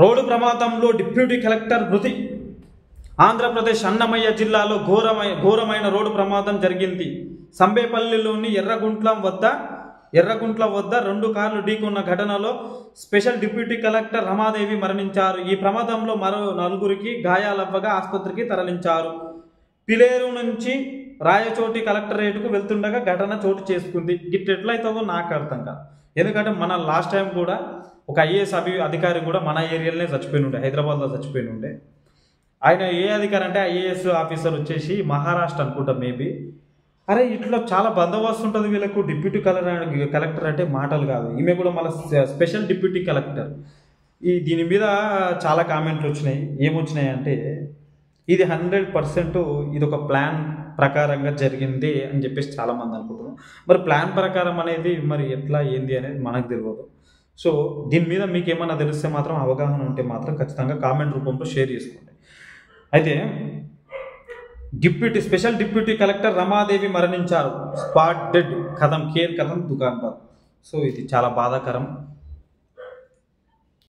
Road ప్రమాదంలో deputy collector మృతి. ఆంధ్రప్రదేశ్ అన్నమయ్య జిల్లాలో ఘోరమైన రోడ్డు ప్రమాదం జరిగింది. సంబేపల్లిలోని ఎర్రగుంట్ల వద్ద 2 కార్లు ఢీకొన్న ఘటనలో స్పెషల్ డిప్యూటీ కలెక్టర్ రమాదేవి మరణించారు. ఈ ప్రమాదంలో మరో 4గురికి గాయాలవ్వగా ఆసుపత్రికి తరలించారు. పిలేరు నుంచి రాయచోటి కలెక్టరేట్కు వెళ్తుండగా ఘటన చోటు చేసుకుంది. గిట్ ఎట్లయితుందో నాకు అర్థం కాదు. ఎందుకంటే మన లాస్ట్ టైం కూడా ఒక ఐఏఎస్ అధికారి కూడా మన ఏరియాలోనే చచ్చిపోయి ఉండే, హైదరాబాద్లో చచ్చిపోయి ఉండే. ఆయన ఏ అధికారి అంటే ఐఏఎస్ ఆఫీసర్ వచ్చేసి మహారాష్ట్ర అనుకుంటా మేబీ. అరే ఇట్లా చాలా బందోబస్తు ఉంటుంది వీళ్ళకు. డిప్యూటీ కలెక్టర్ అంటే మాటలు కాదు. ఈమె కూడా మన స్పెషల్ డిప్యూటీ కలెక్టర్. దీని మీద చాలా కామెంట్లు వచ్చినాయి. ఏమొచ్చినాయి అంటే ఇది 100% ఇది ఒక ప్లాన్ ప్రకారంగా జరిగింది అని చెప్పేసి చాలామంది అనుకుంటున్నారు. మరి ప్లాన్ ప్రకారం అనేది మరి ఎట్లా ఏంది అనేది మనకు తెలియదు. సో దీని మీద మీకు ఏమన్నా తెలిస్తే మాత్రం, అవగాహన ఉంటే మాత్రం ఖచ్చితంగా కామెంట్ రూపంలో షేర్ చేసుకోండి. అయితే స్పెషల్ డిప్యూటీ కలెక్టర్ రమాదేవి మరణించారు. Spot dead. కథం కేర్ కథం దుకాన్ పర్. సో ఇది చాలా బాధాకరం.